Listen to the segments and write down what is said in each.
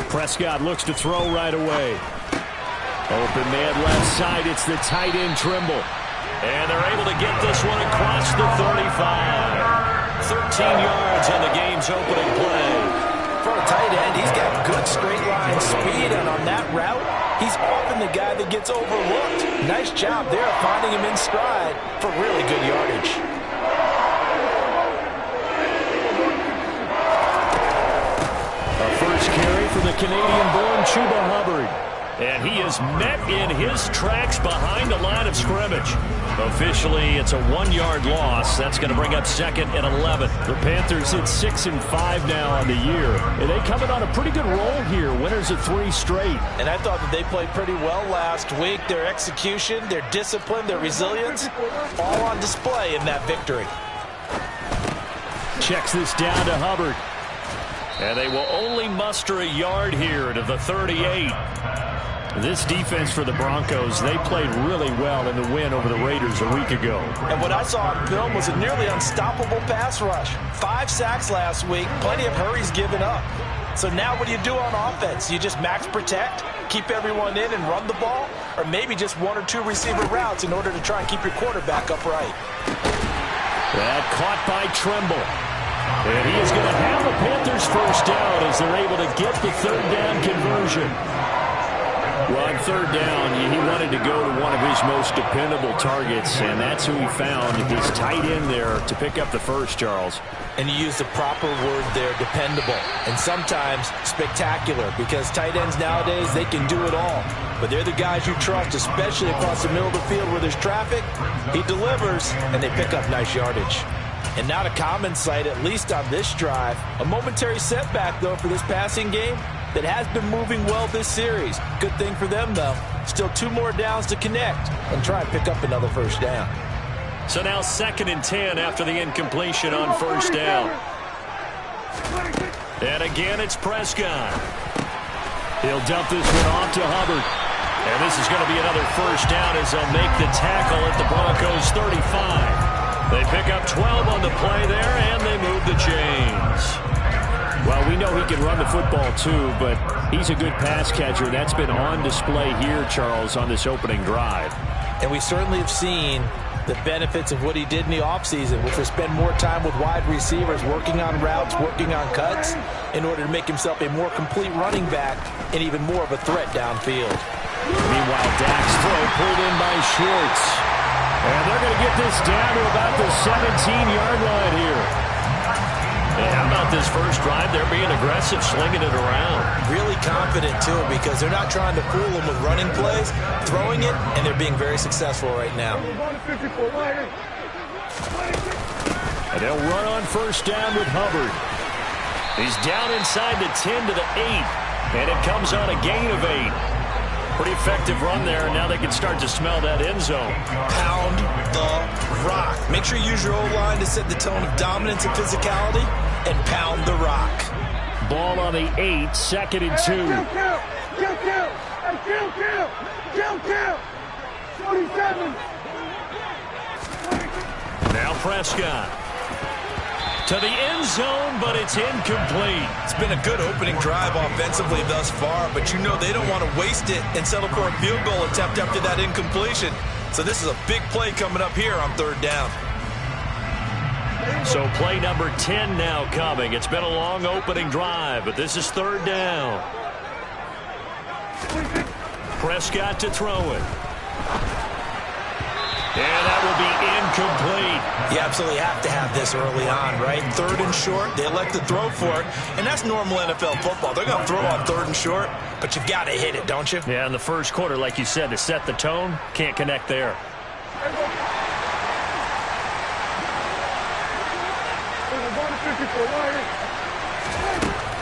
Prescott looks to throw right away. Open man left side. It's the tight end Trimble. And they're able to get this one across the 35. 13 yards on the game's opening play. For a tight end, he's got good straight line speed, and on that route, he's often the guy that gets overlooked. Nice job there finding him in stride for really good yardage. A first carry for the Canadian-born Chuba Hubbard. And he is met in his tracks behind the line of scrimmage. Officially, it's a 1-yard loss. That's going to bring up second and 11. The Panthers at 6-5 now on the year. And they coming on a pretty good roll here. Winners of 3 straight. And I thought that they played pretty well last week. Their execution, their discipline, their resilience, all on display in that victory. Checks this down to Hubbard. And they will only muster a yard here to the 38. This defense for the Broncos, they played really well in the win over the Raiders a week ago. And what I saw on film was a nearly unstoppable pass rush. 5 sacks last week, plenty of hurries given up. So now what do you do on offense? You just max protect, keep everyone in and run the ball, or maybe just 1 or 2 receiver routes in order to try and keep your quarterback upright. That caught by Trimble. And he is going to have the Panthers first down as they're able to get the 3rd down conversion. Well, on 3rd down, he wanted to go to one of his most dependable targets, and that's who he found, his tight end there, to pick up the first, Charles. And you use the proper word there, dependable, and sometimes spectacular, because tight ends nowadays, they can do it all. But they're the guys you trust, especially across the middle of the field where there's traffic. He delivers, and they pick up nice yardage. And not a common sight, at least on this drive. A momentary setback, though, for this passing game that has been moving well this series. Good thing for them, though. Still 2 more downs to connect and try and pick up another first down. So now 2nd and 10 after the incompletion on first down. And again, it's Prescott. He'll dump this one off to Hubbard. And this is going to be another first down as they'll make the tackle at the Broncos' 35. They pick up 12 on the play there, and they move the chains. Well, we know he can run the football, too, but he's a good pass catcher. That's been on display here, Charles, on this opening drive. And we certainly have seen the benefits of what he did in the offseason, which was spend more time with wide receivers, working on routes, working on cuts, in order to make himself a more complete running back and even more of a threat downfield. Meanwhile, Dak's throw pulled in by Schwartz. And they're going to get this down to about the 17-yard line here. And how about this first drive? They're being aggressive, slinging it around. Really confident, too, because they're not trying to fool them with running plays, throwing it, and they're being very successful right now. And they'll run on first down with Hubbard. He's down inside the 10 to the 8, and it comes on a gain of 8. Pretty effective run there, and now they can start to smell that end zone. Pound the rock. Make sure you use your O-line to set the tone of dominance and physicality, and pound the rock. Ball on the 8, 2nd and 2. Kill. 47. Now Prescott. To the end zone, but it's incomplete. It's been a good opening drive offensively thus far, but you know they don't want to waste it and settle for a field goal attempt after that incompletion. So this is a big play coming up here on 3rd down. So play number 10 now coming. It's been a long opening drive, but this is 3rd down. Prescott to throw it. And that will be incomplete. You absolutely have to have this early on, right? 3rd and short, they elect to throw for it, and that's normal NFL football. They're going to throw on 3rd and short, but you've got to hit it, don't you? Yeah, in the first quarter, like you said, to set the tone, can't connect there.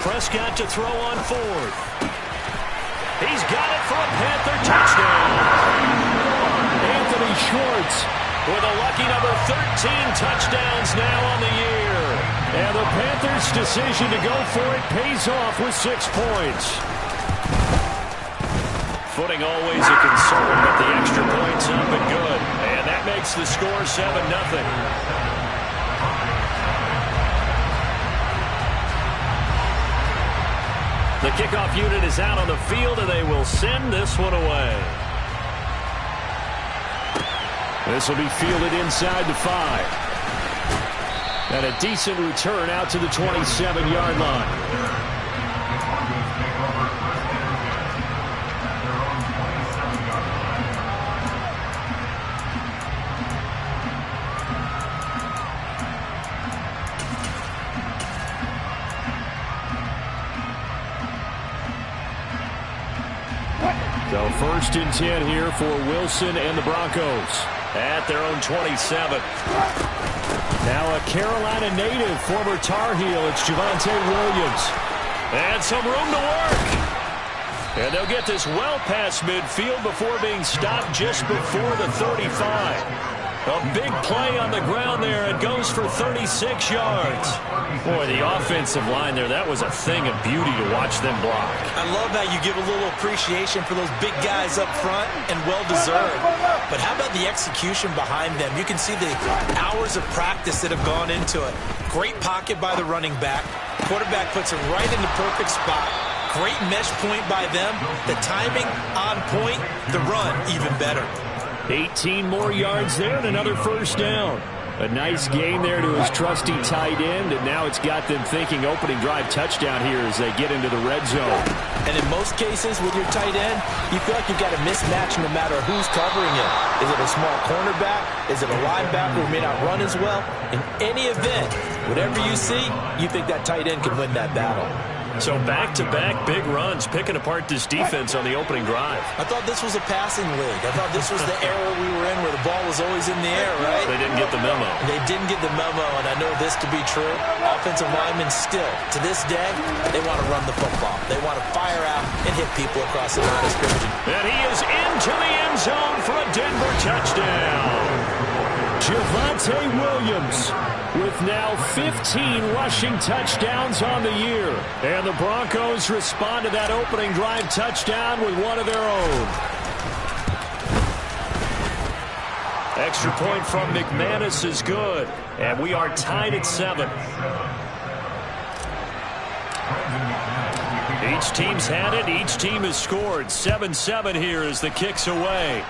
Prescott to throw on 4th. He's got it for a Panther touchdown. Anthony Schwartz with a lucky number 13 touchdowns now on the year. And the Panthers' decision to go for it pays off with 6 points. Footing always a concern, but the extra point's up and good. And that makes the score 7-0. The kickoff unit is out on the field, and they will send this one away. This will be fielded inside the 5. And a decent return out to the 27-yard line. So 1st and 10 here for Wilson and the Broncos at their own 27. Now a Carolina native, former Tar Heel, it's Javonte Williams. And some room to work. And they'll get this well past midfield before being stopped just before the 35. A big play on the ground there. It goes for 36 yards. Boy, the offensive line there, that was a thing of beauty to watch them block. I love how you give a little appreciation for those big guys up front, and well-deserved. But how about the execution behind them? You can see the hours of practice that have gone into it. Great pocket by the running back. Quarterback puts it right in the perfect spot. Great mesh point by them. The timing on point. The run even better. 18 more yards there and another 1st down. A nice gain there to his trusty tight end, and now it's got them thinking opening drive touchdown here as they get into the red zone. And in most cases with your tight end, you feel like you've got a mismatch no matter who's covering it. Is it a small cornerback? Is it a linebacker who may not run as well? In any event, whatever you see, you think that tight end can win that battle. So back-to-back big runs, picking apart this defense on the opening drive. I thought this was a passing league. I thought this was the era we were in where the ball was always in the air, right? They didn't get the memo. They didn't get the memo, and I know this to be true. Offensive linemen still, to this day, they want to run the football. They want to fire out and hit people across the line of scrimmage. And he is into the end zone for a Denver touchdown. Javonte Williams with now 15 rushing touchdowns on the year. And the Broncos respond to that opening drive touchdown with one of their own. Extra point from McManus is good. And we are tied at 7. Each team's had it. Each team has scored. 7-7 here as the kick's away.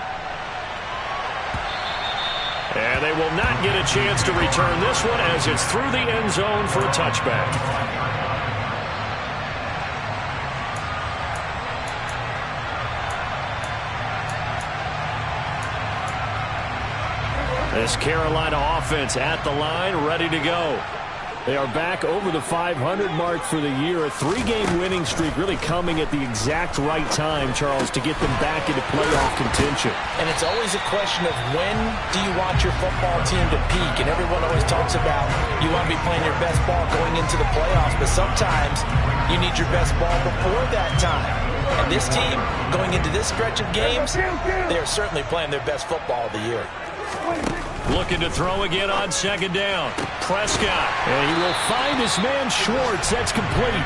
And they will not get a chance to return this one as it's through the end zone for a touchback. This Carolina offense at the line, ready to go. They are back over the 500 mark for the year. A 3-game winning streak really coming at the exact right time, Charles, to get them back into playoff contention. And it's always a question of when do you want your football team to peak? And everyone always talks about you want to be playing your best ball going into the playoffs, but sometimes you need your best ball before that time. And this team, going into this stretch of games, they are certainly playing their best football of the year. Looking to throw again on 2nd down. Prescott. And he will find his man Schwartz. That's complete.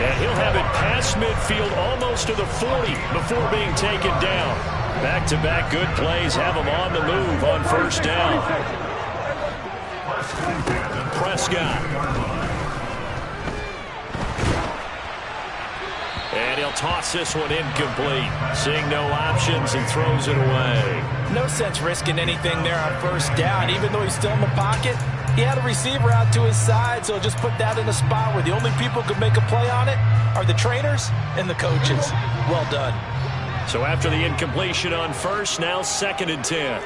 And he'll have it past midfield almost to the 40 before being taken down. Back-to-back good plays have him on the move on 1st down. Prescott. And he'll toss this one incomplete. Seeing no options and throws it away. No sense risking anything there on 1st down. Even though he's still in the pocket, he had a receiver out to his side, so just put that in a spot where the only people who could make a play on it are the trainers and the coaches. Well done. So after the incompletion on 1st, now 2nd and 10.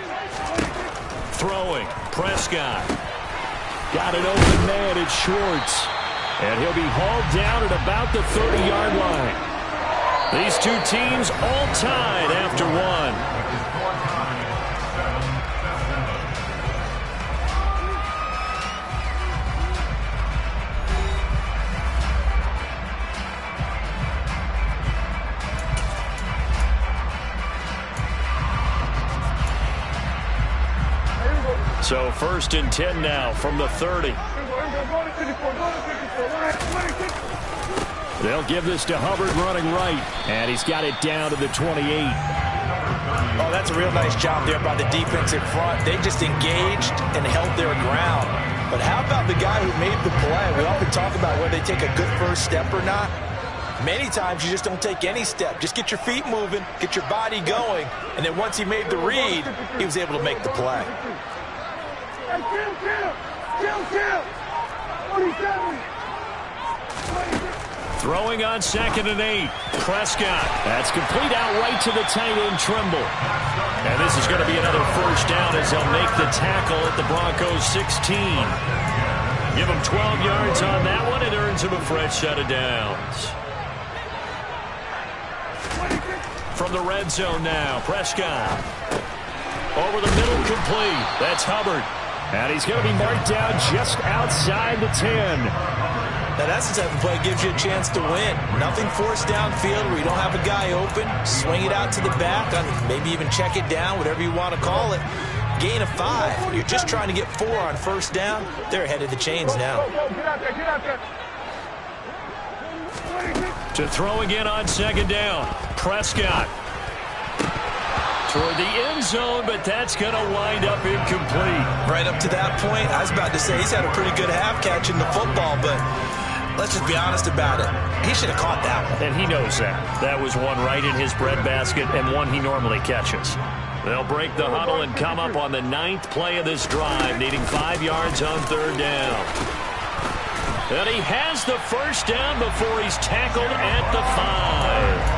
Throwing. Prescott. Got an open man. It's Schwartz. And he'll be hauled down at about the 30-yard line. These two teams all tied after one. So 1st and 10 now from the 30. They'll give this to Hubbard running right. And he's got it down to the 28. Oh, that's a real nice job there by the defensive front. They just engaged and held their ground. But how about the guy who made the play? We often talk about whether they take a good first step or not. Many times you just don't take any step. Just get your feet moving, get your body going, and then once he made the read, he was able to make the play. Kill. 47. Throwing on 2nd and 8. Prescott. That's complete out right to the tight end, Trimble. And this is going to be another first down as they'll make the tackle at the Broncos 16. Give him 12 yards on that one. It earns him a fresh set of downs. From the red zone now, Prescott. Over the middle, complete. That's Hubbard. And he's going to be marked down just outside the 10. Now that's the type of play that gives you a chance to win. Nothing forced downfield where you don't have a guy open. Swing it out to the back, maybe even check it down, whatever you want to call it. Gain of 5. You're just trying to get 4 on first down. They're ahead of the chains now. Get out there. To throw again on 2nd down. Prescott. Toward the end zone, but that's going to wind up incomplete. Right up to that point, I was about to say he's had a pretty good half catching the football, but let's just be honest about it. He should have caught that one. And he knows that. That was one right in his breadbasket and one he normally catches. They'll break the huddle and come up on the 9th play of this drive, needing 5 yards on 3rd down. And he has the first down before he's tackled at the 5.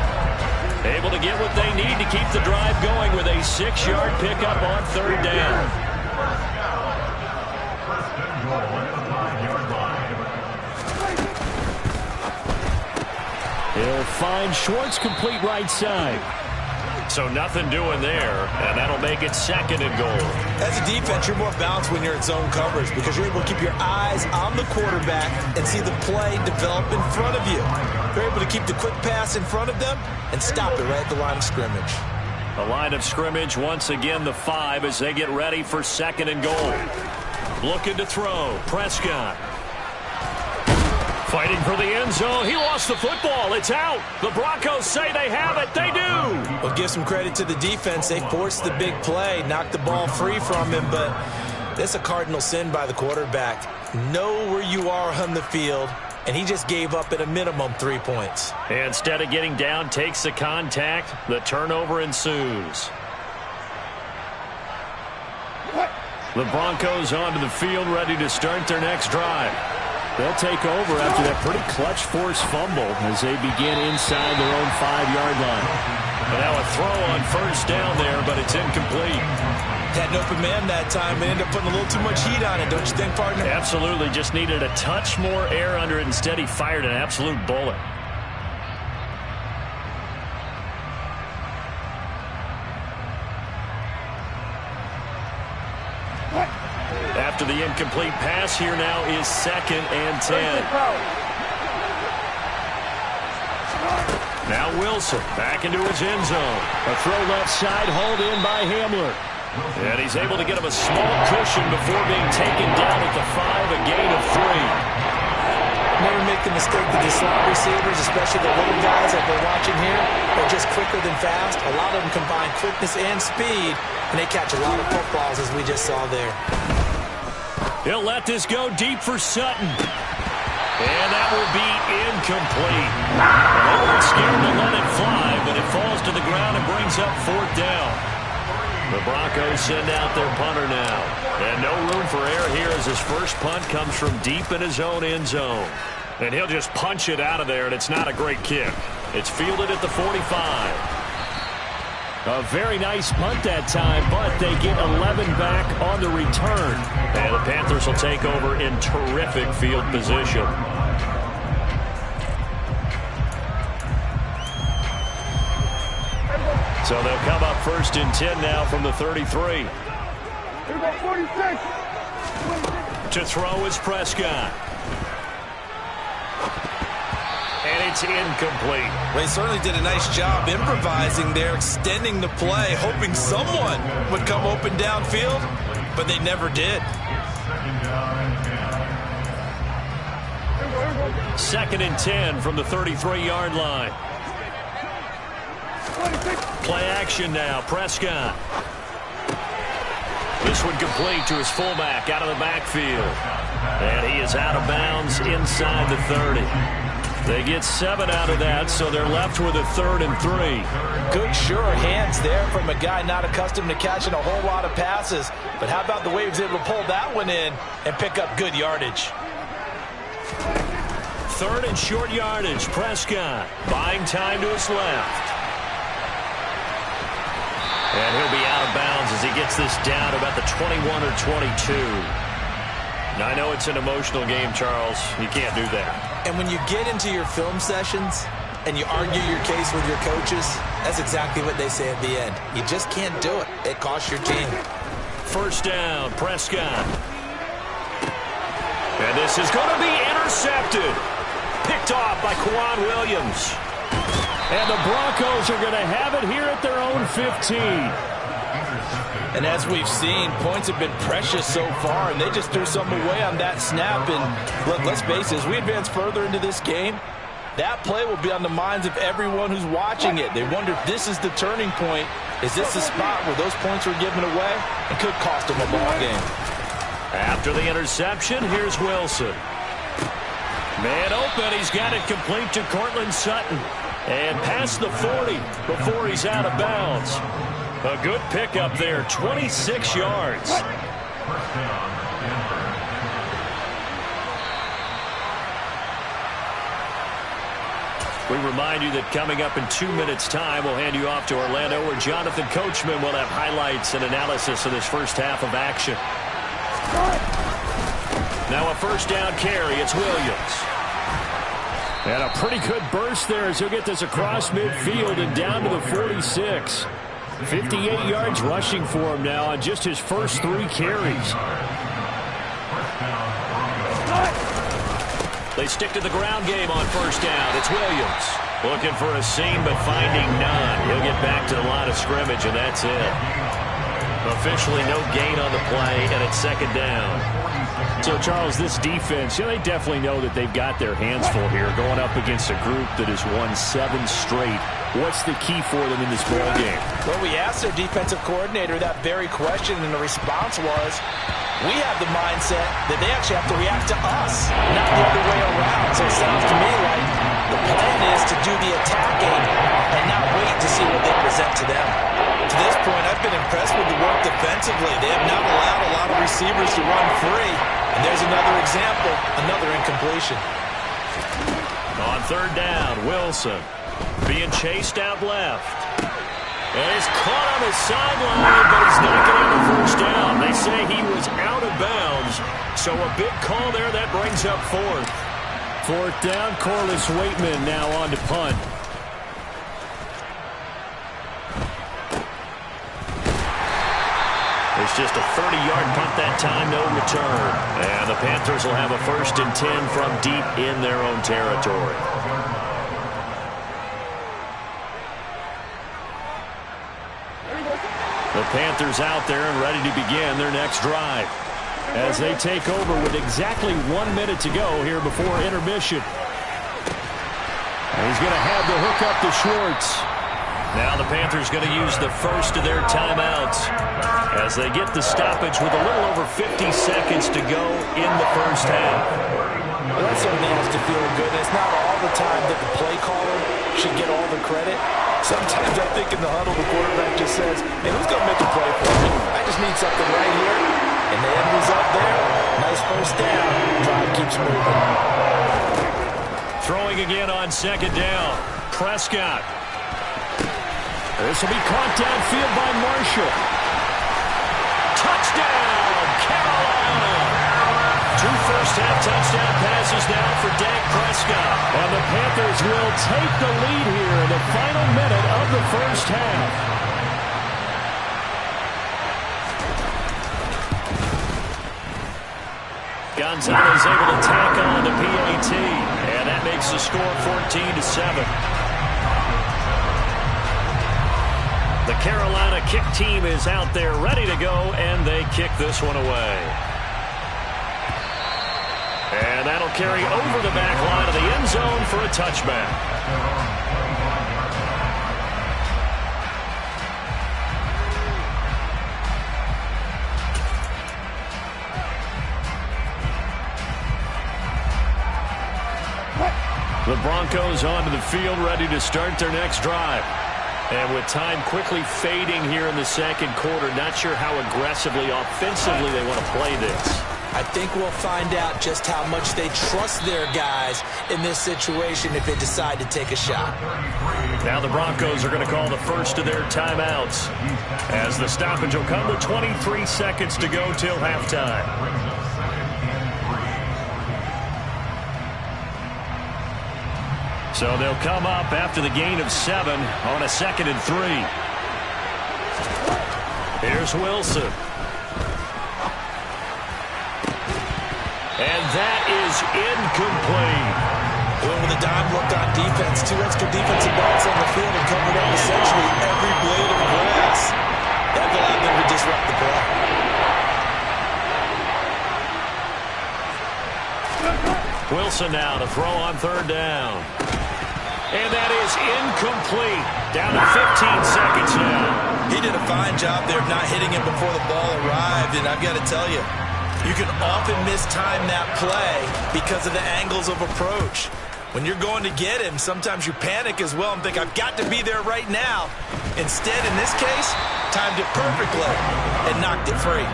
Able to get what they need to keep the drive going with a 6-yard pickup on 3rd down. He'll find Schwartz complete right side. So nothing doing there, and that'll make it 2nd and goal. As a defense, you're more balanced when you're in zone coverage because you're able to keep your eyes on the quarterback and see the play develop in front of you. You're able to keep the quick pass in front of them and stop it right at the line of scrimmage. The line of scrimmage, once again, the 5 as they get ready for 2nd and goal. Looking to throw. Prescott. Fighting for the end zone. He lost the football. It's out. The Broncos say they have it. They do. Well, give some credit to the defense. They forced the big play, knocked the ball free from him, but that's a cardinal sin by the quarterback. Know where you are on the field, and he just gave up at a minimum 3 points. Instead of getting down, takes the contact. The turnover ensues. The Broncos onto the field, ready to start their next drive. They'll take over after that pretty clutch forced fumble as they begin inside their own 5-yard line. And now a throw on first down there, but it's incomplete. Had an open man that time and ended up putting a little too much heat on it, don't you think, partner? Absolutely. Just needed a touch more air under it. Instead, he fired an absolute bullet. After the incomplete pass, here now is 2nd and 10. Now Wilson back into his end zone. A throw left side, hauled in by Hamler. And he's able to get him a small cushion before being taken down at the 5, a gain of 3. Never make the mistake that the slot receivers, especially the little guys that we're watching here, are just quicker than fast. A lot of them combine quickness and speed, and they catch a lot of footballs, as we just saw there. He'll let this go deep for Sutton. And that will be incomplete. They weren't scared to let it fly, but it falls to the ground and brings up 4th down. The Broncos send out their punter now. And no room for error here as his first punt comes from deep in his own end zone. And he'll just punch it out of there, and it's not a great kick. It's fielded at the 45. A very nice punt that time, but they get 11 back on the return. And the Panthers will take over in terrific field position. So they'll come up 1st and 10 now from the 33. To throw is Prescott. And it's incomplete. Well, he certainly did a nice job improvising there, extending the play, hoping someone would come open downfield, but they never did. 2nd and 10 from the 33-yard line. Play action now, Prescott. This one complete to his fullback out of the backfield. And he is out of bounds inside the 30. They get 7 out of that, so they're left with a 3rd and 3. Good, sure hands there from a guy not accustomed to catching a whole lot of passes. But how about the way he was able to pull that one in and pick up good yardage? 3rd and short yardage. Prescott buying time to his left. And he'll be out of bounds as he gets this down about the 21 or 22. Now, I know it's an emotional game, Charles. You can't do that. And when you get into your film sessions and you argue your case with your coaches, that's exactly what they say at the end. You just can't do it. It costs your team. 1st down, Prescott. And this is going to be intercepted. Picked off by Quan Williams. And the Broncos are going to have it here at their own 15. And as we've seen, points have been precious so far, and they just threw something away on that snap. And look, let's face it, as we advance further into this game, that play will be on the minds of everyone who's watching it. They wonder if this is the turning point. Is this the spot where those points were given away? It could cost them a ball game. After the interception, here's Wilson. Man open, he's got it complete to Cortland Sutton. And past the 40 before he's out of bounds. A good pickup there, 26 yards. We remind you that coming up in 2 minutes' time, we'll hand you off to Orlando, where Jonathan Coachman will have highlights and analysis of this first half of action. Now a 1st down carry, it's Williams. And a pretty good burst there as he'll get this across midfield and down to the 46. 58 yards rushing for him now on just his first 3 carries. They stick to the ground game on 1st down. It's Williams. Looking for a seam, but finding none. He'll get back to the line of scrimmage, and that's it. Officially no gain on the play, and it's 2nd down. So, Charles, this defense, they definitely know that they've got their hands full here going up against a group that has won 7 straight. What's the key for them in this ball game? Well, we asked their defensive coordinator that very question, and the response was, we have the mindset that they actually have to react to us, not the other way around. So it sounds to me like the plan is to do the attacking and not wait to see what they present to them. To this point, I've been impressed with the work defensively. They have not allowed a lot of receivers to run free. And there's another example, another incompletion. On 3rd down, Wilson being chased out left. And he's caught on the sideline, but he's not getting the 1st down. They say he was out of bounds. So a big call there, that brings up 4th. 4th down, Corliss Waitman now on to punt. It's just a 30-yard punt that time, no return. And the Panthers will have a 1st and 10 from deep in their own territory. The Panthers out there and ready to begin their next drive as they take over with exactly 1 minute to go here before intermission. And he's going to have the hook up to Schwartz. Now the Panthers going to use the first of their timeouts as they get the stoppage with a little over 50 seconds to go in the first half. Well, that certainly has to feel good. It's not all the time that the play caller should get all the credit. Sometimes I think in the huddle the quarterback just says, hey, who's going to make a play for me? I just need something right here. And the end result there, nice 1st down. Drive keeps moving. Throwing again on 2nd down. Prescott. This will be caught downfield by Marshall. Touchdown, Carolina! 2 first-half touchdown passes now for Dak Prescott. And the Panthers will take the lead here in the final minute of the first half. Gonzalez able to tack on the PAT. And that makes the score 14-7. The Carolina kick team is out there ready to go, and they kick this one away. And that'll carry over the back line of the end zone for a touchback. The Broncos onto the field, ready to start their next drive. And with time quickly fading here in the second quarter, not sure how aggressively, offensively they want to play this. I think we'll find out just how much they trust their guys in this situation if they decide to take a shot. Now the Broncos are going to call the first of their timeouts, as the stoppage will come with 23 seconds to go till halftime. So they'll come up after the gain of 7 on a 2nd and 3. Here's Wilson. And that is incomplete. Well, with a dime look on defense, 2 extra defensive backs on the field and covered up essentially every blade of grass. That allowed them to disrupt the play. Wilson now to throw on 3rd down. And that is incomplete. Down to 15 seconds now. He did a fine job there of not hitting it before the ball arrived, and I've got to tell you, you can often mistime that play because of the angles of approach. When you're going to get him, sometimes you panic as well and think, I've got to be there right now. Instead, in this case, timed it perfectly and knocked it free.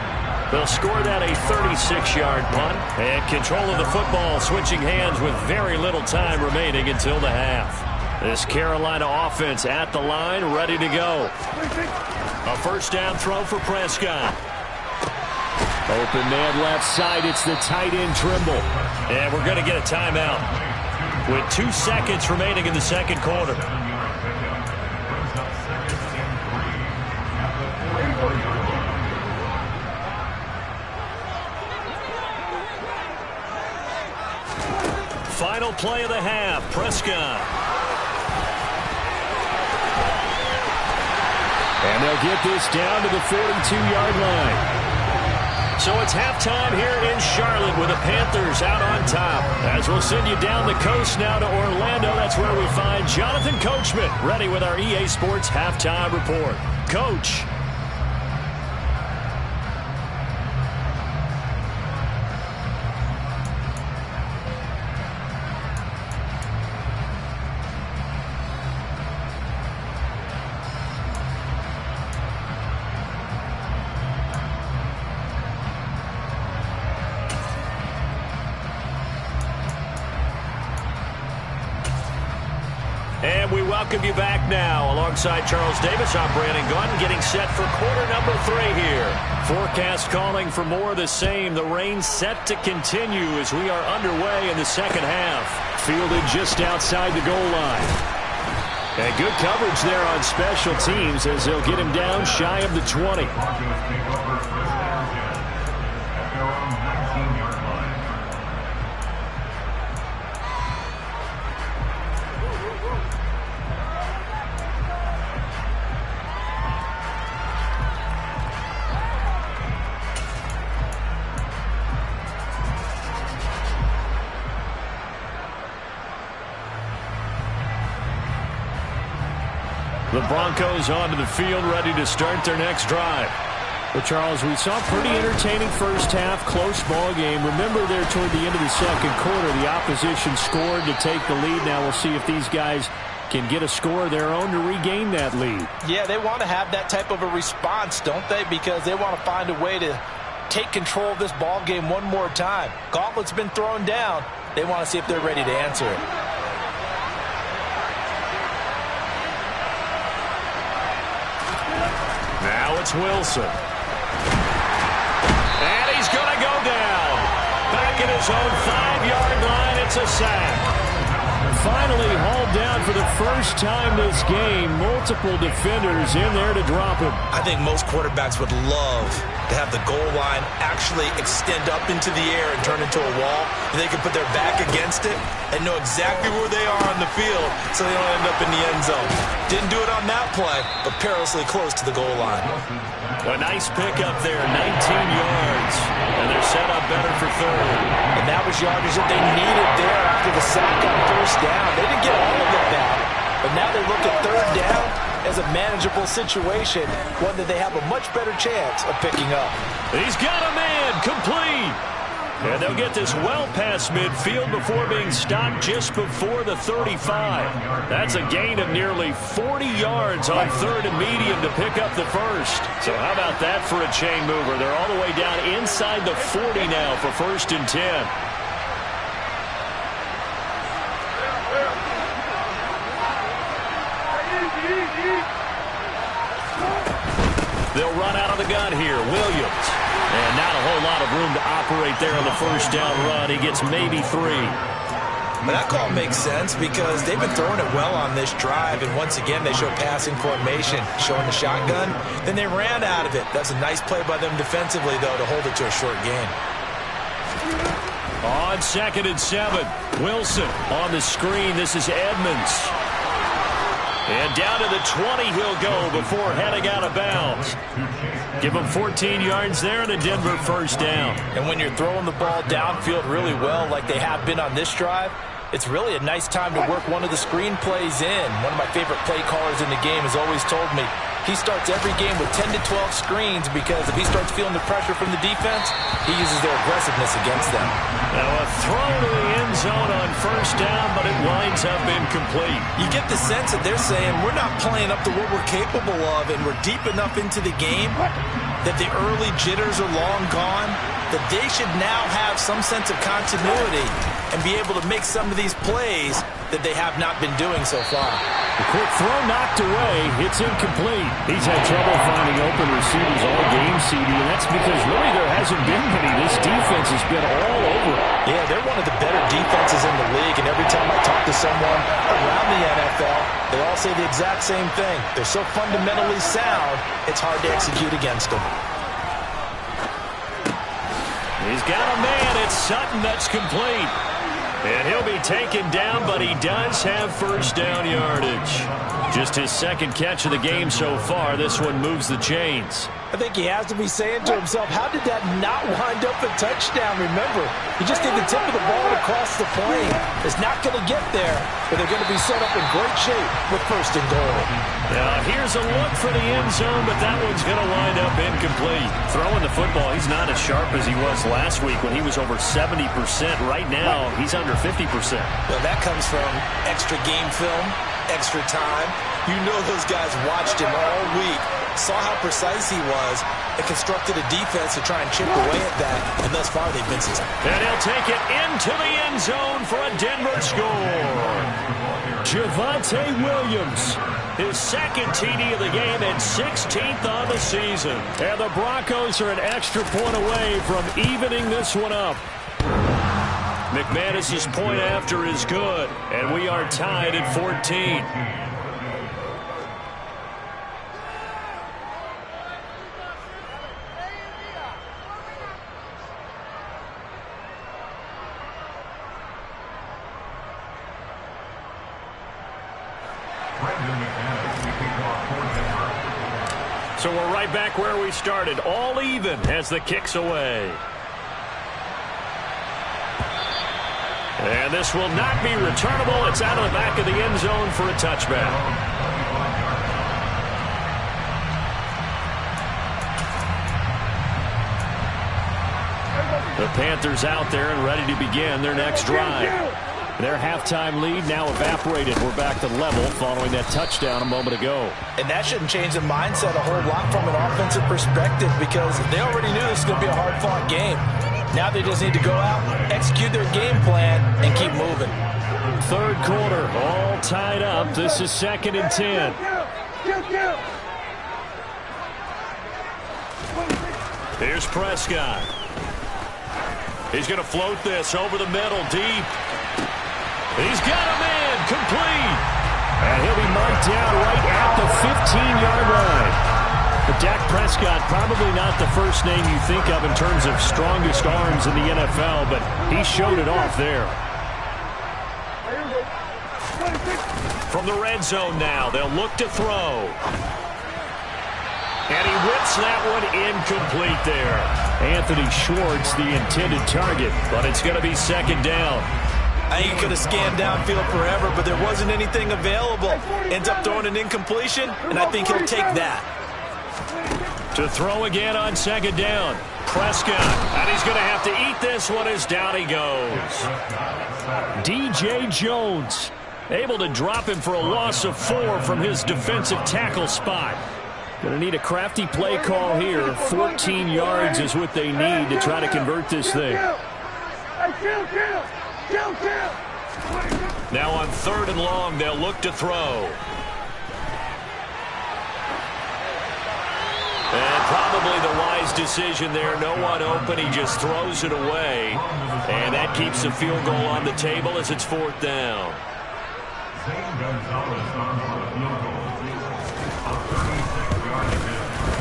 They'll score that a 36-yard punt. And control of the football switching hands with very little time remaining until the half. This Carolina offense at the line, ready to go. A 1st down throw for Prescott. Open man left side. It's the tight end Trimble. And we're going to get a timeout with 2 seconds remaining in the second quarter. Final play of the half. Prescott. And they'll get this down to the 42-yard line. So it's halftime here in Charlotte with the Panthers out on top. As we'll send you down the coast now to Orlando, that's where we find Jonathan Coachman ready with our EA Sports Halftime Report. Coach. And we welcome you back now. Alongside Charles Davis, I'm Brandon Gunn, getting set for quarter number 3 here. Forecast calling for more of the same. The rain set to continue as we are underway in the second half. Fielded just outside the goal line. And good coverage there on special teams as they'll get him down shy of the 20. The Broncos onto the field, ready to start their next drive. Well, Charles, we saw a pretty entertaining first half, close ball game. Remember there toward the end of the second quarter, the opposition scored to take the lead. Now we'll see if these guys can get a score of their own to regain that lead. Yeah, they want to have that type of a response, don't they? Because they want to find a way to take control of this ball game one more time. Gauntlet's been thrown down. They want to see if they're ready to answer it. Now it's Wilson. And he's going to go down. Back at his own 5-yard line, it's a sack. Finally hauled down for the first time this game. Multiple defenders in there to drop him. I think most quarterbacks would love to have the goal line actually extend up into the air and turn into a wall. And they can put their back against it and know exactly where they are on the field so they don't end up in the end zone. Didn't do it on that play, but perilously close to the goal line. A nice pickup there, 19 yards. And they're set up better for third. And that was yardage that they needed there after the sack on first down. They didn't get all of it back, but now they look at third down as a manageable situation, one that they have a much better chance of picking up. He's got a man, complete. And they'll get this well past midfield before being stopped just before the 35. That's a gain of nearly 40 yards on 3rd and medium to pick up the first. So how about that for a chain mover? They're all the way down inside the 40 now for 1st and 10. They'll run out of the gun here. Williams. And not a whole lot of room to operate there on the first down run. He gets maybe 3. But that call makes sense because they've been throwing it well on this drive. And once again, they show passing formation, showing the shotgun. Then they ran out of it. That's a nice play by them defensively, though, to hold it to a short gain. On 2nd and 7. Wilson on the screen. This is Edmonds. And down to the 20 he'll go before heading out of bounds. Give him 14 yards there and a Denver first down. And when you're throwing the ball downfield really well like they have been on this drive, it's really a nice time to work one of the screen plays in. One of my favorite play callers in the game has always told me he starts every game with 10 to 12 screens because if he starts feeling the pressure from the defense, he uses their aggressiveness against them. Now a throw to the end zone on first down, but it winds up incomplete. You get the sense that they're saying we're not playing up to what we're capable of and we're deep enough into the game that the early jitters are long gone, that they should now have some sense of continuity and be able to make some of these plays that they have not been doing so far. The quick throw knocked away. It's incomplete. He's had trouble finding open receivers all game, CD, and that's because really there hasn't been many. This defense has been all over it. Yeah, they're one of the better defenses in the league, and every time I talk to someone around the NFL, they all say the exact same thing. They're so fundamentally sound, it's hard to execute against them. He's got a man. It's Sutton that's complete. And he'll be taken down, but he does have first down yardage. Just his 2nd catch of the game so far. This one moves the chains. I think he has to be saying to himself, how did that not wind up a touchdown? Remember, he just did the tip of the ball across the plane. It's not going to get there, but they're going to be set up in great shape with 1st and goal. Now, here's a look for the end zone, but that one's going to wind up incomplete. Throwing the football, he's not as sharp as he was last week when he was over 70%. Right now, he's under 50%. Well, that comes from extra game film, extra time. You know those guys watched him all week, saw how precise he was, and constructed a defense to try and chip away at that, and thus far they've been successful. And he'll take it into the end zone for a Denver score. Javonte Williams, his 2nd TD of the game and 16th on the season. And the Broncos are an extra point away from evening this one up. McManus's point after is good, and we are tied at 14. So we're right back where we started, all even as the kick's away. And this will not be returnable. It's out of the back of the end zone for a touchback. The Panthers out there and ready to begin their next drive. Their halftime lead now evaporated. We're back to level following that touchdown a moment ago. And that shouldn't change the mindset a whole lot from an offensive perspective because they already knew this was going to be a hard-fought game. Now they just need to go out, execute their game plan, and keep moving. 3rd quarter, all tied up. This is 2nd and 10. Here's Prescott. He's going to float this over the middle, deep. He's got a man, complete. And he'll be marked down right at the 15-yard line. But Dak Prescott, probably not the first name you think of in terms of strongest arms in the NFL, but he showed it off there. From the red zone now, they'll look to throw. And he whips that one incomplete there. Anthony Schwartz, the intended target, but it's going to be 2nd down. I think he could have scanned downfield forever, but there wasn't anything available. Ends up throwing an incompletion, and I think he'll take that. To throw again on second down. Prescott, and he's going to have to eat this one as down he goes. D.J. Jones able to drop him for a loss of 4 from his defensive tackle spot. Going to need a crafty play call here. 14 yards is what they need to try to convert this thing. Now on 3rd and long, they'll look to throw. And probably the wise decision there. No one open. He just throws it away. And that keeps the field goal on the table as it's 4th down.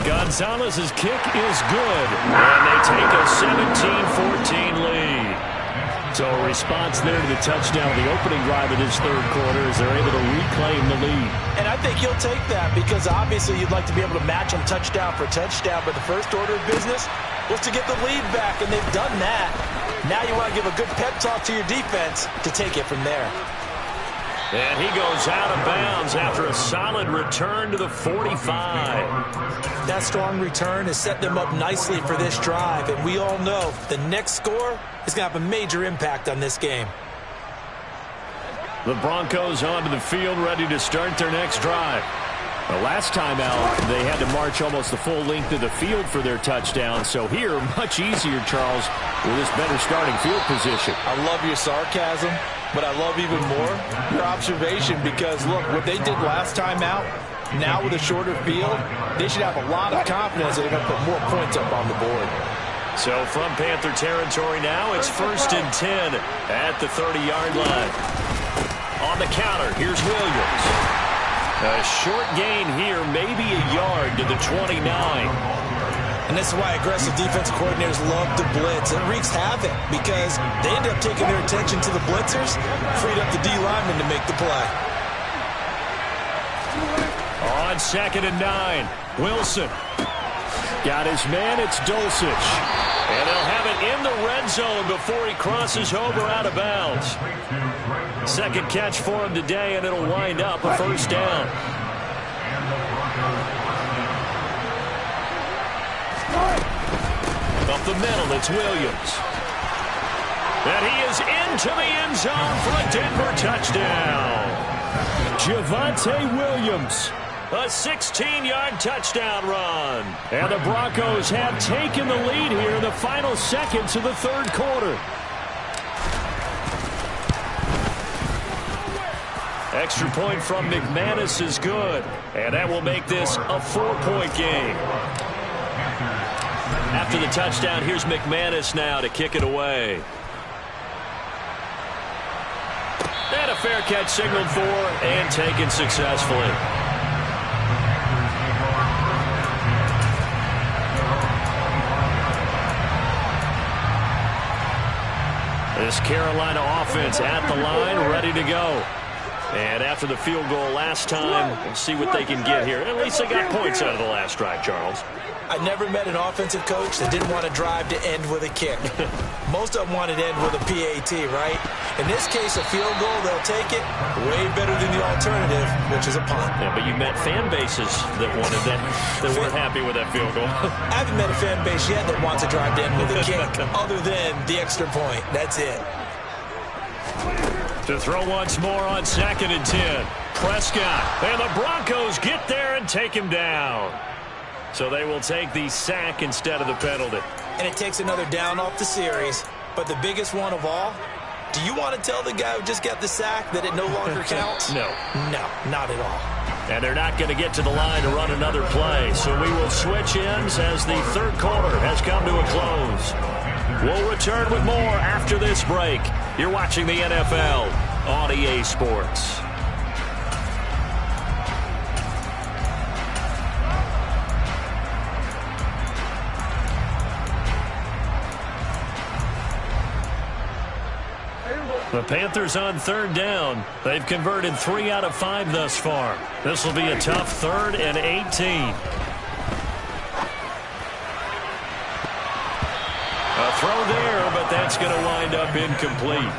Gonzalez's kick is good. And they take a 17-14 lead. So a response there to the touchdown, the opening drive of this 3rd quarter, as they're able to reclaim the lead. And I think he'll take that because obviously you'd like to be able to match him touchdown for touchdown, but the first order of business was to get the lead back, and they've done that. Now you want to give a good pep talk to your defense to take it from there. And he goes out of bounds after a solid return to the 45. That strong return has set them up nicely for this drive, and we all know the next score is going to have a major impact on this game. The Broncos onto the field, ready to start their next drive. The last time out, they had to march almost the full length of the field for their touchdown. So here, much easier, Charles, with this better starting field position. I love your sarcasm, but I love even more your observation because, look, what they did last time out, now with a shorter field, they should have a lot of confidence that they're going to put more points up on the board. So from Panther territory now, it's 1st and 10 at the 30-yard line. On the counter, here's Williams. A short gain here, maybe a yard to the 29. And this is why aggressive defensive coordinators love to blitz. It wreaks havoc because they end up taking their attention to the blitzers, freed up the D lineman to make the play. On 2nd and 9, Wilson. Got his man, it's Dulcich. And they'll have it in the red zone before he crosses over out of bounds. 2nd catch for him today, and it'll wind up a 1st down. Up the middle, it's Williams. And he is into the end zone for a Denver touchdown. Javonte Williams. A 16-yard touchdown run. And the Broncos have taken the lead here in the final seconds of the 3rd quarter. Extra point from McManus is good. And that will make this a 4-point game. After the touchdown, here's McManus now to kick it away. And a fair catch signaled for and taken successfully. This Carolina offense at the line, ready to go. And after the field goal last time, we'll see what they can get here. At least they got points out of the last drive, Charles. I never met an offensive coach that didn't want to drive to end with a kick. Most of them wanted to end with a PAT, right? In this case, a field goal, they'll take it. Way better than the alternative, which is a punt. Yeah, but you met fan bases that wanted that, that weren't happy with that field goal. I haven't met a fan base yet that wants to drive to end with a kick, other than the extra point. That's it. To throw once more on 2nd and 10. Prescott. And the Broncos get there and take him down. So they will take the sack instead of the penalty. And it takes another down off the series. But the biggest one of all, do you want to tell the guy who just got the sack that it no longer counts? No. No, not at all. And they're not going to get to the line to run another play. So we will switch ends as the 3rd quarter has come to a close. We'll return with more after this break. You're watching the NFL on EA Sports. The Panthers on 3rd down. They've converted 3 out of 5 thus far. This will be a tough 3rd and 18. A throw there, but that's going to wind up incomplete.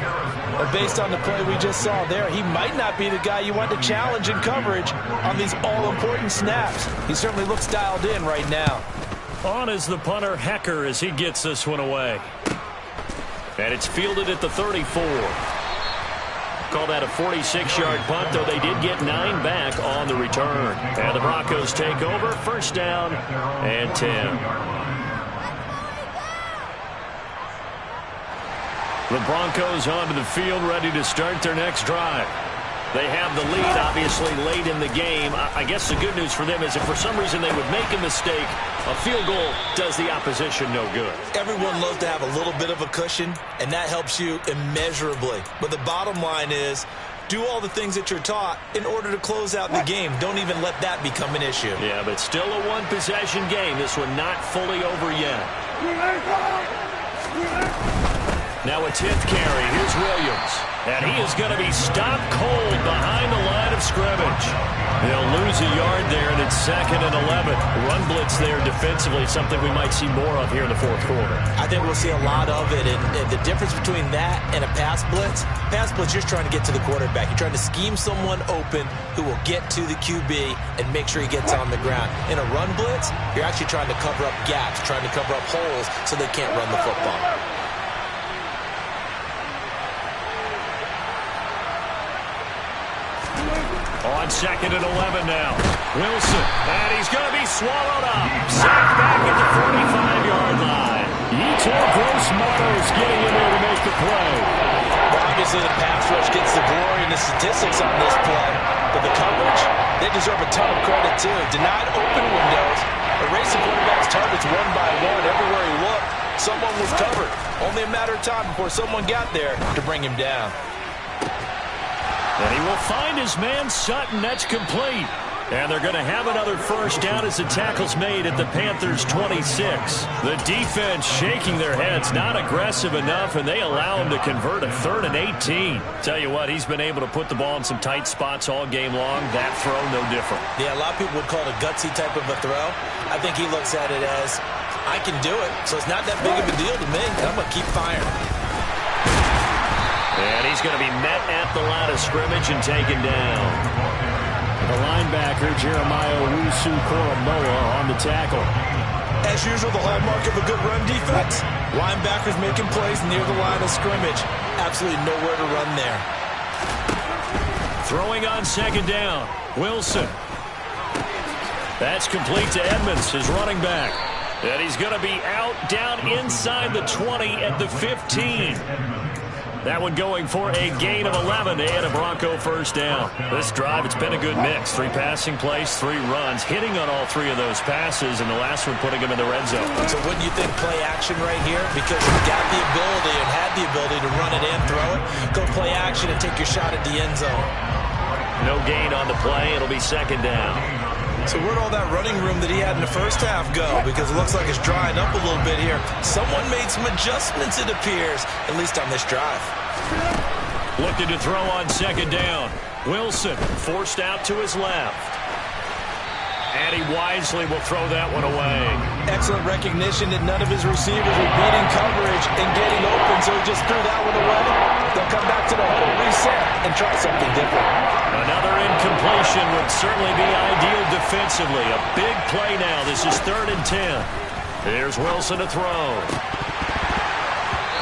But based on the play we just saw there, he might not be the guy you want to challenge in coverage on these all-important snaps. He certainly looks dialed in right now. On is the punter, Hecker, as he gets this one away. And it's fielded at the 34. Call that a 46-yard punt, though they did get 9 back on the return. And the Broncos take over, first down and 10. The Broncos onto the field, ready to start their next drive. They have the lead, obviously, late in the game. I guess the good news for them is if for some reason they would make a mistake, a field goal does the opposition no good. Everyone loves to have a little bit of a cushion, and that helps you immeasurably. But the bottom line is, do all the things that you're taught in order to close out the game. Don't even let that become an issue. Yeah, but still a one-possession game. This one not fully over yet. Now a 10th carry. Here's Williams. And he is going to be stopped cold behind the line of scrimmage. They'll lose a yard there, and it's 2nd and 11. Run blitz there defensively, something we might see more of here in the fourth quarter. I think we'll see a lot of it. And the difference between that and a pass blitz, you're just trying to get to the quarterback. You're trying to scheme someone open who will get to the QB and make sure he gets on the ground. In a run blitz, you're actually trying to cover up gaps, trying to cover up holes so they can't run the football. On 2nd and 11 now. Wilson, and he's going to be swallowed up. Sacked back at the 45-yard line. Yetur Gross-Matos getting in there to make the play. Well, obviously, the pass rush gets the glory and the statistics on this play. But the coverage, they deserve a ton of credit, too. Denied open windows, erasing quarterback's targets one by one. Everywhere he looked, someone was covered. Only a matter of time before someone got there to bring him down. And he will find his man Sutton. That's complete. And they're going to have another first down as the tackle's made at the Panthers' 26. The defense shaking their heads, not aggressive enough, and they allow him to convert a 3rd and 18. Tell you what, he's been able to put the ball in some tight spots all game long. That throw, no different. Yeah, a lot of people would call it a gutsy type of a throw. I think he looks at it as, I can do it, so it's not that big of a deal to me. I'm going to keep firing. And he's going to be met at the line of scrimmage and taken down. The linebacker, Jeremiah Owusu-Koramoah, on the tackle. As usual, the hallmark of a good run defense. Linebackers making plays near the line of scrimmage. Absolutely nowhere to run there. Throwing on 2nd down. Wilson. That's complete to Edmonds, his running back. And he's going to be out down inside the 20 at the 15. That one going for a gain of 11 and a Bronco first down. This drive, it's been a good mix. 3 passing plays, 3 runs, hitting on all 3 of those passes, and the last one putting him in the red zone. So wouldn't you think play action right here? Because you've got the ability and had the ability to run it in, throw it, go play action and take your shot at the end zone. No gain on the play. It'll be 2nd down. So where'd all that running room that he had in the first half go? Because it looks like it's drying up a little bit here. Someone made some adjustments, it appears, at least on this drive. Looking to throw on 2nd down. Wilson forced out to his left. And he wisely will throw that one away. Excellent recognition that none of his receivers were beating coverage and getting open, so he just threw that one away. They'll come back to the huddle, reset, and try something different. Another incompletion would certainly be ideal defensively. A big play now. This is 3rd and 10. Here's Wilson to throw.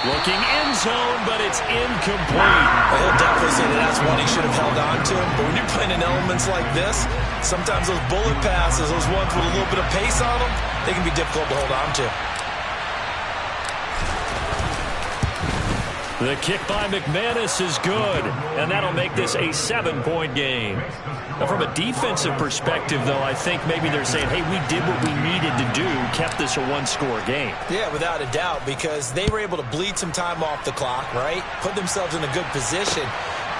Looking end zone, but it's incomplete. Well, he'll definitely say that that's one he should have held on to. But when you're playing in elements like this, sometimes those bullet passes, those ones with a little bit of pace on them, they can be difficult to hold on to. The kick by McManus is good, and that'll make this a 7-point game. Now, from a defensive perspective, though, I think maybe they're saying, hey, we did what we needed to do, kept this a 1-score game. Yeah, without a doubt, because they were able to bleed some time off the clock, right? Put themselves in a good position,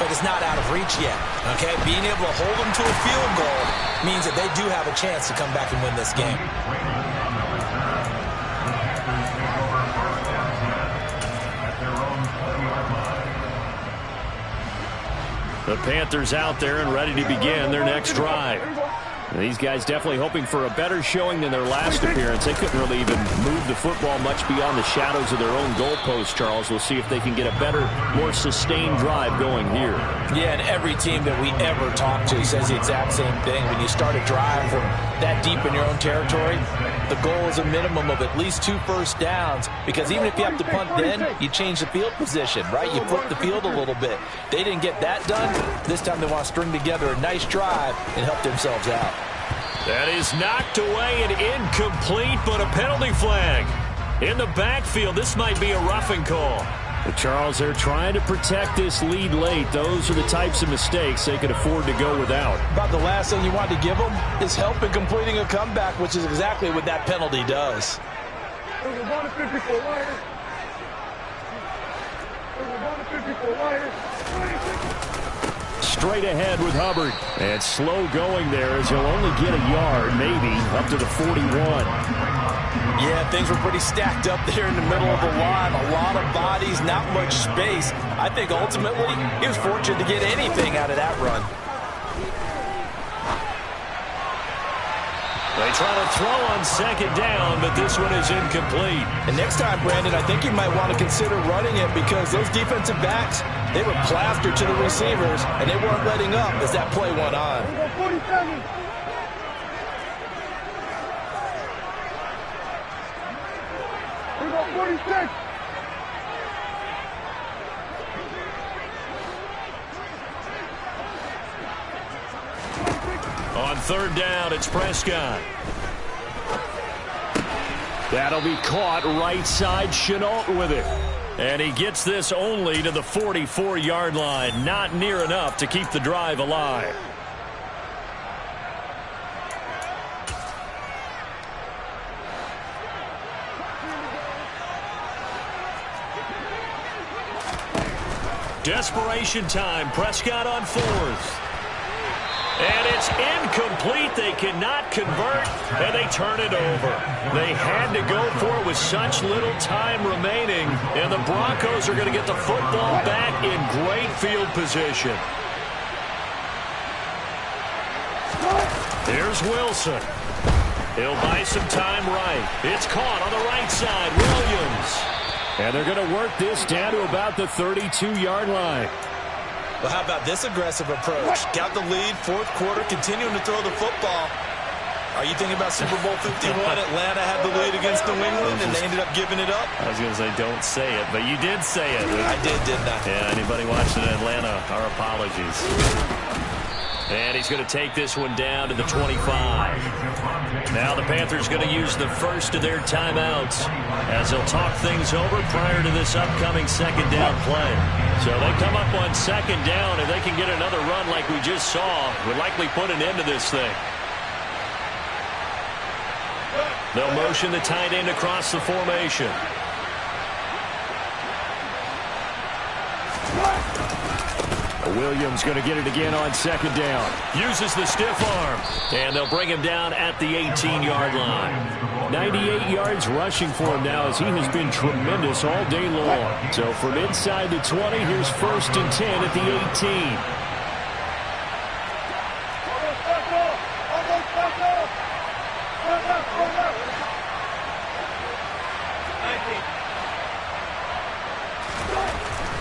but it's not out of reach yet, okay? Being able to hold them to a field goal means that they do have a chance to come back and win this game. The Panthers out there and ready to begin their next drive. These guys definitely hoping for a better showing than their last appearance. They couldn't really even move the football much beyond the shadows of their own goalpost, Charles. We'll see if they can get a better, more sustained drive going here. Yeah, and every team that we ever talk to says the exact same thing. When you start a drive from that deep in your own territory, the goal is a minimum of at least 2 first downs, because even if you have to punt then, you change the field position, right? You flip the field a little bit. They didn't get that done. This time they want to string together a nice drive and help themselves out. That is knocked away and incomplete, but a penalty flag. In the backfield, this might be a roughing call. But Charles, they're trying to protect this lead late. Those are the types of mistakes they could afford to go without. About the last thing you want to give them is help in completing a comeback, which is exactly what that penalty does. Straight ahead with Hubbard. And slow going there as he'll only get a yard, maybe, up to the 41. Yeah, things were pretty stacked up there in the middle of the line. A lot of bodies, not much space. I think ultimately he was fortunate to get anything out of that run. They try to throw on second down, but this one is incomplete. And next time, Brandon, I think you might want to consider running it, because those defensive backs, they were plastered to the receivers, and they weren't letting up as that play went on. 47. We got 46. On third down, it's Prescott. That'll be caught right side. Chenault with it. And he gets this only to the 44-yard line. Not near enough to keep the drive alive. Desperation time. Prescott on fourth. And it's incomplete. They cannot convert, and they turn it over. They had to go for it with such little time remaining, and the Broncos are going to get the football back in great field position. Here's Wilson. He'll buy some time right. It's caught on the right side. Williams. And they're going to work this down to about the 32-yard line. Well, how about this aggressive approach? Got the lead, fourth quarter, continuing to throw the football. Are you thinking about Super Bowl 51? Atlanta had the lead against New England, and they ended up giving it up? I was going to say don't say it, but you did say it. I did, didn't I? Yeah, anybody watching in Atlanta, our apologies. And he's going to take this one down to the 25. Now the Panthers going to use the first of their timeouts as they'll talk things over prior to this upcoming second down play. So they come up on second down, and they can get another run like we just saw. Would likely put an end to this thing. They'll motion the tight end across the formation. Williams going to get it again on second down. Uses the stiff arm. And they'll bring him down at the 18-yard line. 98 yards rushing for him now as he has been tremendous all day long. So from inside the 20, here's first and 10 at the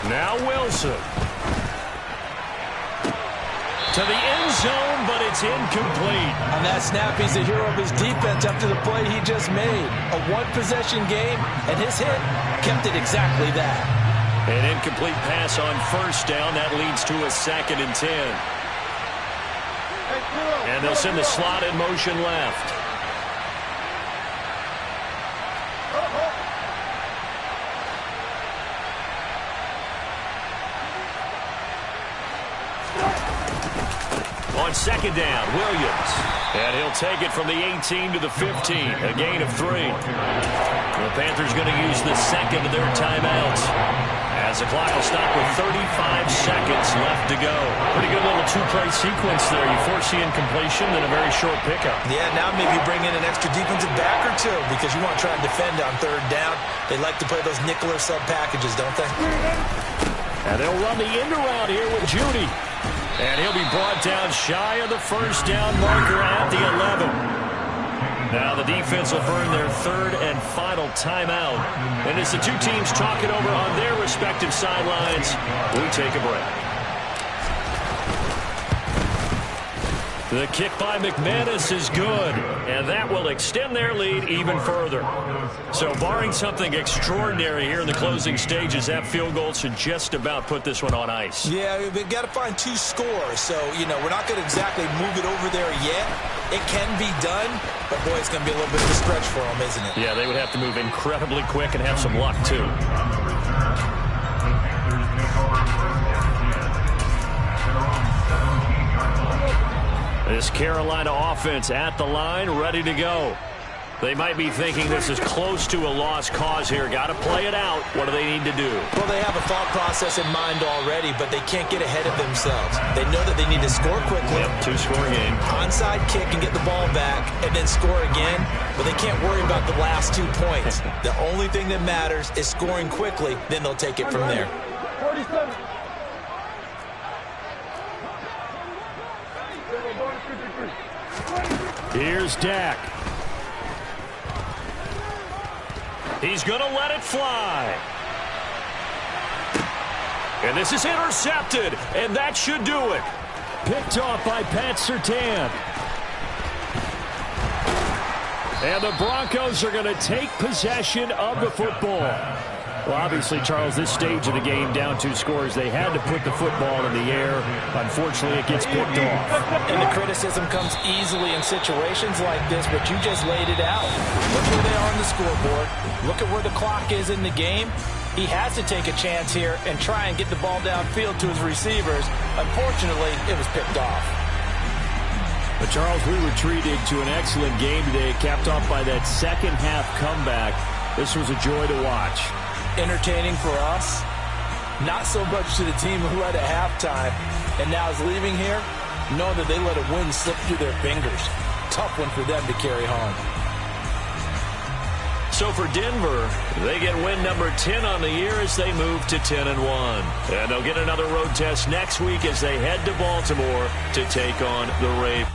18. Now Wilson. To the end zone, but it's incomplete. On that snap, he's the hero of his defense after the play he just made. A one-possession game, and his hit kept it exactly that. An incomplete pass on first down. That leads to a second and 10. And they'll send the slot in motion left. On second down, Williams. And he'll take it from the 18 to the 15, a gain of 3. The Panthers going to use the second of their timeouts as the clock will stop with 35 seconds left to go. Pretty good little two-play sequence there. You force the incompletion, then a very short pickup. Yeah, now maybe bring in an extra defensive back or two because you want to try and defend on third down. They like to play those nickel or sub packages, don't they? And they'll run the end around here with Judy. And he'll be brought down shy of the first down marker at the 11. Now the defense will burn their third and final timeout. And as the two teams talk it over on their respective sidelines, we take a break. The kick by McManus is good, and that will extend their lead even further. So barring something extraordinary here in the closing stages, that field goal should just about put this one on ice. Yeah, we've got to find 2 scores. So, we're not going to exactly move it over there yet. It can be done, but, boy, it's going to be a little bit of a stretch for them, isn't it? Yeah, they would have to move incredibly quick and have some luck, too. This Carolina offense at the line, ready to go. They might be thinking this is close to a lost cause here. Got to play it out. What do they need to do? Well, they have a thought process in mind already, but they can't get ahead of themselves. They know that they need to score quickly. Yep, 2-score game. Onside kick and get the ball back and then score again, but they can't worry about the last 2 points. The only thing that matters is scoring quickly, then they'll take it from there. 47. Here's Dak. He's going to let it fly. And this is intercepted, and that should do it. Picked off by Pat Surtain. And the Broncos are going to take possession of the football. Well, obviously, Charles, this stage of the game, down 2 scores, they had to put the football in the air. Unfortunately, it gets picked off. And the criticism comes easily in situations like this, but you just laid it out. Look where they are on the scoreboard. Look at where the clock is in the game. He has to take a chance here and try and get the ball downfield to his receivers. Unfortunately, it was picked off. But, Charles, we were treated to an excellent game today, capped off by that second-half comeback. This was a joy to watch. Entertaining for us, not so much to the team who led at halftime and now is leaving here, knowing that they let a win slip through their fingers. Tough one for them to carry home. So for Denver, they get win number 10 on the year as they move to 10-1. And they'll get another road test next week as they head to Baltimore to take on the Ravens.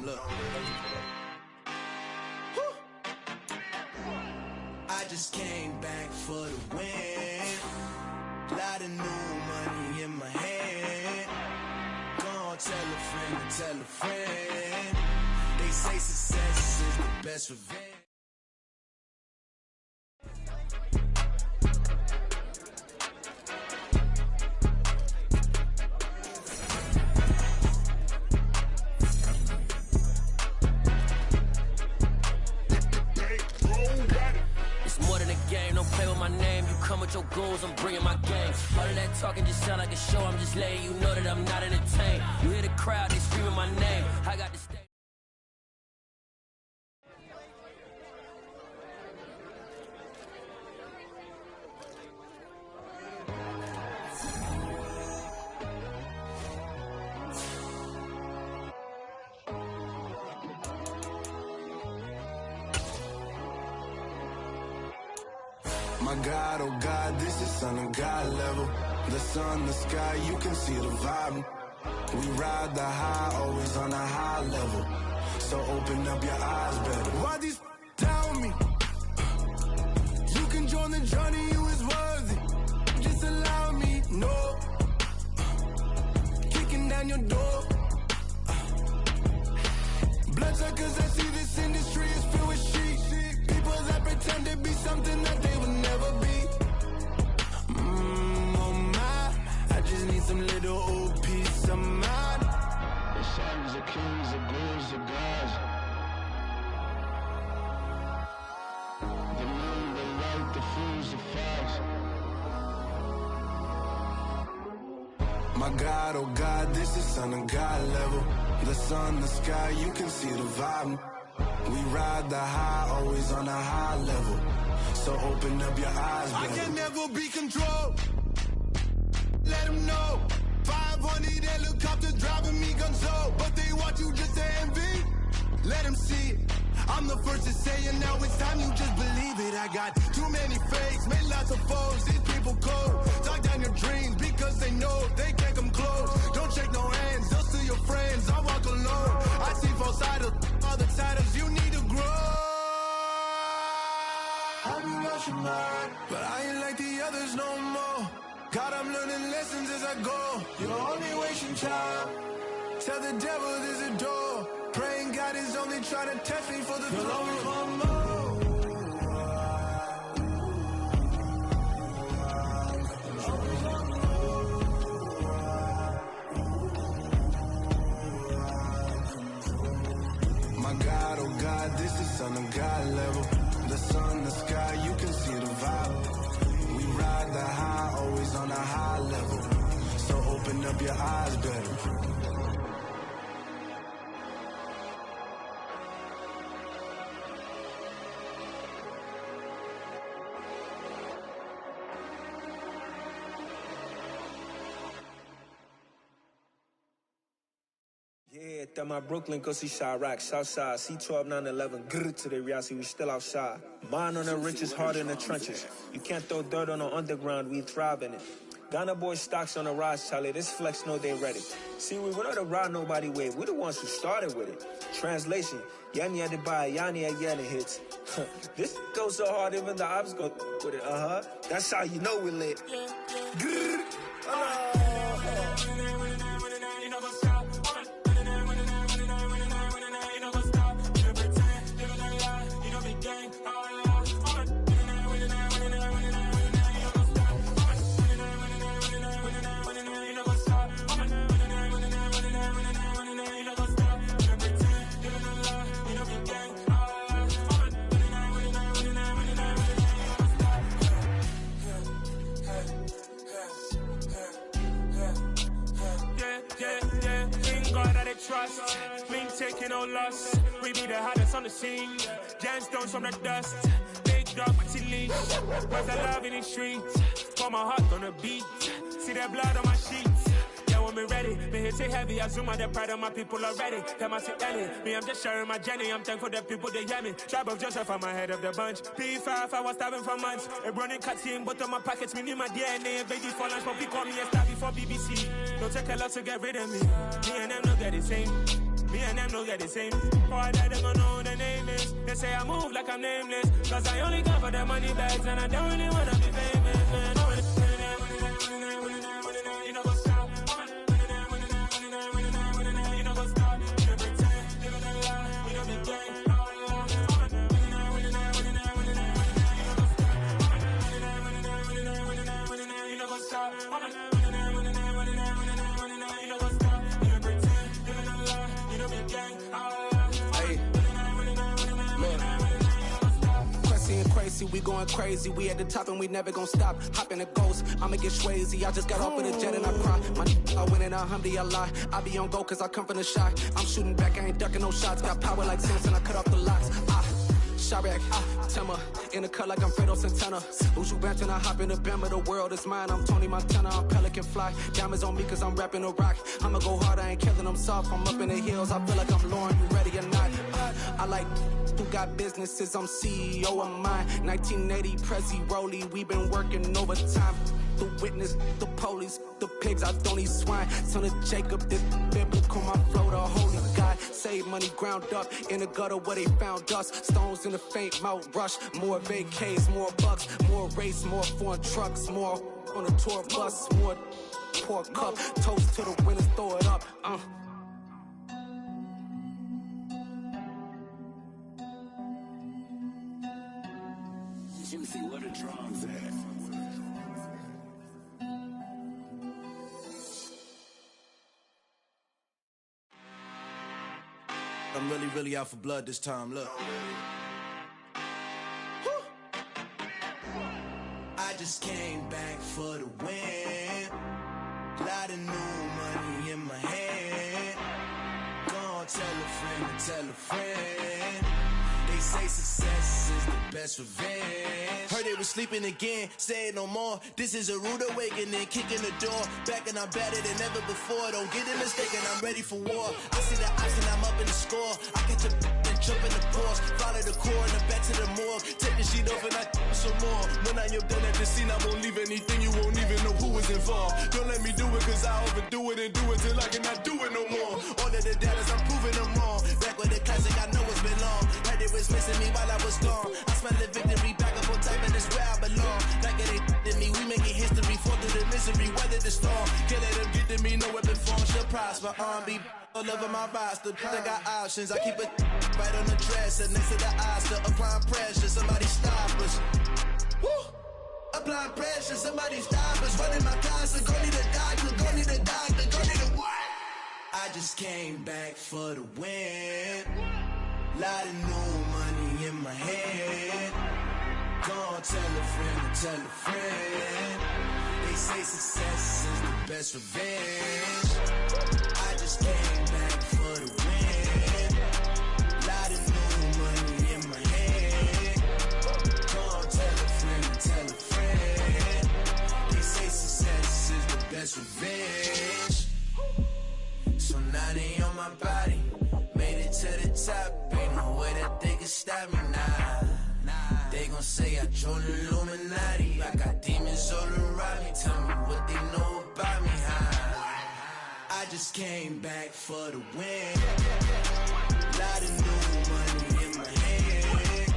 look. Woo. I just came back for the win. Lot of new money in my hand. Gonna tell a friend to tell a friend. They say success is the best revenge. Come with your goons, I'm bringing my gang. All of that talking just sound like a show. I'm just letting you know that I'm not entertained. You hear the crowd, they screaming my name. I got to stay. My God, oh God, this is Son of God level. The sun, the sky, you can see the vibe. We ride the high, always on a high level. So open up your eyes better. Why these tell me? You can join the journey, you is worthy. Just allow me, no. Kicking down your door. Bloodsuckers, I see this industry is filled with sheep. People that pretend to be something that they will never be. Oh my, I just need some little old peace of mind. The sons of kings, the ghouls, the gods. The moon, the light, the fools, the facts. My God, oh God, this is Son of God level. The sun, the sky, you can see the vibe. We ride the high, always on a high level. So open up your eyes, baby. I can never be controlled. Let them know. 500 helicopters driving me gunso. But they want you just to envy. Let them see it. I'm the first to say it, now it's time you just believe it. I got too many fakes, made lots of foes. These people cold. Talk down your dreams because they know they can't come close. Don't shake no hands, they'll steal your friends. I walk alone. I see false idols, all the titles you need to grow. I've been watching mine, but I ain't like the others no more. God, I'm learning lessons as I go. You're only wasting time. Tell the devil there's a door. Praying God is only trying to test me for the throne. Always want more. My God, oh God, this is Son of God level. The sun, the sky, you can see the vibe. We ride the high, always on a high level. So open up your eyes better. Yeah, that my Brooklyn, go see Chirac, Southside, C12, 911, grrr to the reality, we still outside. Mine on the riches, hard in the trenches. You can't throw dirt on the underground, we thrive in it. Ghana boys stocks on the rise, Charlie, this flex know they ready. See, we not a ride nobody wave, we the ones who started with it. Translation, Yanni had to buy, Yanni had Yanni hits. This goes so hard, even the ops go with it, That's how you know we lit. Grrr, trust, been taking no loss. We be the hottest on the scene. Gemstones from the dust. Big dog, pretty leash. Was the love in the streets. Pour my heart on the beat. See that blood on my sheets. Yeah, when me ready, me hit it heavy. I zoom out the pride of my people already. Them I see Ellie. Me, I'm just sharing my journey. I'm thankful the people they hear me. Tribe of Joseph, I'm ahead of the bunch. P5, I was starving for months. A running cut in both of my pockets. Me need my DNA and baby for lunch. But we call me a star before BBC. Don't take a lot to get rid of me. Me and them don't get the same. Me and them don't get the same. Boy, that they gonna know who the name is. They say I move like I'm nameless. Cause I only come for the money bags and I don't really wanna be famous, man. You know what's up? You know what's up? You know pretend, you know the lie, you know the game. You know what's up? Crazy, we going crazy. We at the top and we never gonna stop. Hop in a ghost, I'ma get swayzy. I just got off with a jet and I cry. I win in a Humvee, I lie. I be on go cause I come from the shot. I'm shooting back, I ain't ducking no shots. Got power like Samson, I cut off the locks. Sharek, Timmer, in the cut like I'm Fredo Santana. Uju Banton, I hop in the Bama, the world is mine. I'm Tony Montana, I'm Pelican Fly. Diamonds on me cause I'm rapping a rock. I'ma go hard, I ain't killing them soft. I'm up in the hills, I feel like I'm Lauren, you ready or not? I like who got businesses, I'm CEO of mine. 1980 Prezi Rolly, we been working overtime. The witness, the police, the pigs, I don't eat swine. Son of Jacob, this biblical, my flow, the holy God. Save money ground up in the gutter where they found us. Stones in the faint mouth rush. More vacays, more bucks, more race, more foreign trucks, more on a tour bus, more pour cup. Toast to the winners, throw it up. Juicy, where the drums at? I'm really out for blood this time, look. I just came back for the win. Lot of new money in my hand. Gonna tell a friend to tell a friend. They say success is the best revenge. Heard they was sleeping again, say it no more. This is a rude awakening, kicking the door. Back and I'm better than ever before. Don't get it mistaken, I'm ready for war. I see the ice and I'm up in the score. I catch a and jump in the Porsche. Follow the core and the back to the morgue. Take the sheet off and I some more. When I am done at the scene, I won't leave anything. You won't even know who was involved. Don't let me do it cause I overdo it and do it till I cannot do it no more. All of the doubters, I'm proving them wrong. Back with the classic, I know it's been long. Heard it was missing me while I was gone. I smell the victory, back up on type and it's where I belong. Like it ain't to me, we making history. Fall through the misery, weather the storm. Can't let them get to me, no weapon form should prosper. Be all over my roster, I got options. I keep it right on the dresser, next to the Oscar. Applying pressure, somebody stop us. Woo! Applying pressure, somebody stop us. Running my closet, go need a doctor, go need a doctor, go need a what? I just came back for the win. Lot of new money in my head. Gonna tell a friend to tell a friend. They say success is the best revenge. I just came back for the win. Lot of new money in my head. Gonna tell a friend to tell a friend. They say success is the best revenge. So now they on my body. Made it to the top, ain't no way that they can stop me now. They gon' say I joined the Illuminati. I got demons all around me. Tell me what they know about me, huh? I just came back for the win. Lot of new money in my hand.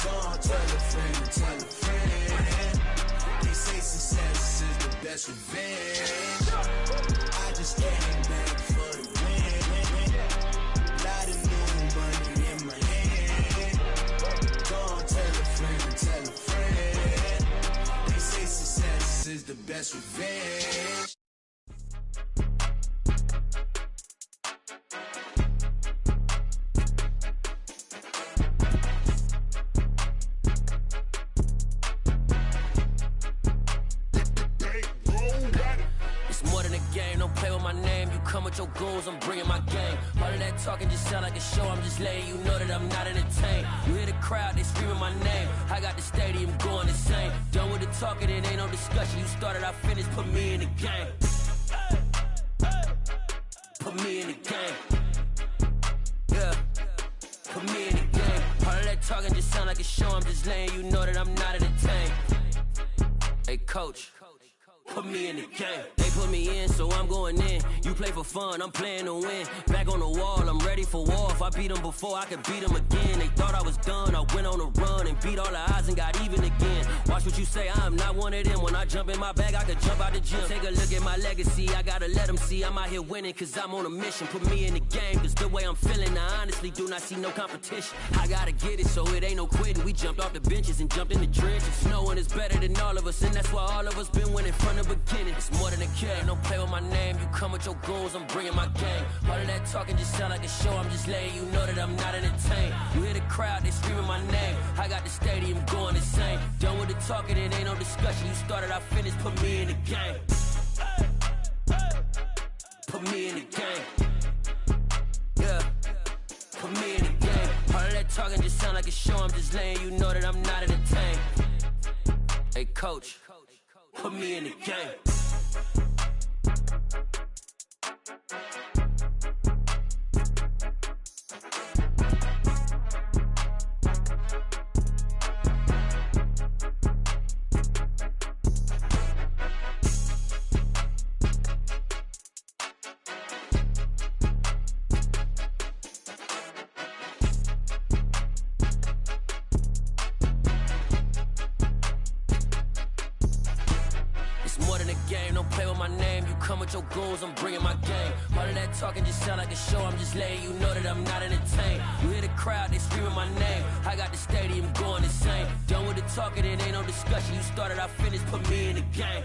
Gonna tell a friend to tell a friend. They say success is the best revenge. I just came back for the win. Lot of new money in my hand. Gonna tell a friend to tell a friend. They say success is the best revenge. With your goons, I'm bringing my game. All of that talking just sound like a show. I'm just letting you know that I'm not entertained. You hear the crowd, they screaming my name. I got the stadium going insane. Done with the talking, it ain't no discussion. You started, I finished, put me in the game. Put me in the game. Yeah, put me in the game. All of that talking just sound like a show. I'm just letting you know that I'm not entertained. Hey coach, put me in the game. They put me in, so I'm going in. You play for fun, I'm playing to win. Back on the wall, I'm ready for war. If I beat them before, I could beat them again. They thought I was done, I went on a run and beat all the odds and got even again. Watch what you say, I'm not one of them. When I jump in my bag, I could jump out the gym. Take a look at my legacy, I gotta let them see I'm out here winning, cause I'm on a mission. Put me in the game, cause the way I'm feeling, I honestly do not see no competition. I gotta get it, so it ain't no quitting. We jumped off the benches and jumped in the trenches. No one is better than all of us, and that's why all of us been winning from the beginning. It's more than a game, don't play with my name. You come with your goons, I'm bringing my game. All of that talking just sound like a show, I'm just letting you know that I'm not entertained. You hear the crowd, they screaming my name. I got the stadium going insane. Done with the talking, it ain't no discussion. You started, I finished, put me in the game. Put me in the game. Yeah, put me in the game. All of that talking just sound like a show, I'm just letting you know that I'm not entertained. Hey coach, put me in the game. Your goons, I'm bringing my game. All of that talking just sound like a show, I'm just letting you know that I'm not entertained. You hear the crowd, they screaming my name. I got the stadium going insane. Done with the talking, it ain't no discussion. You started, I finished, put me in the game.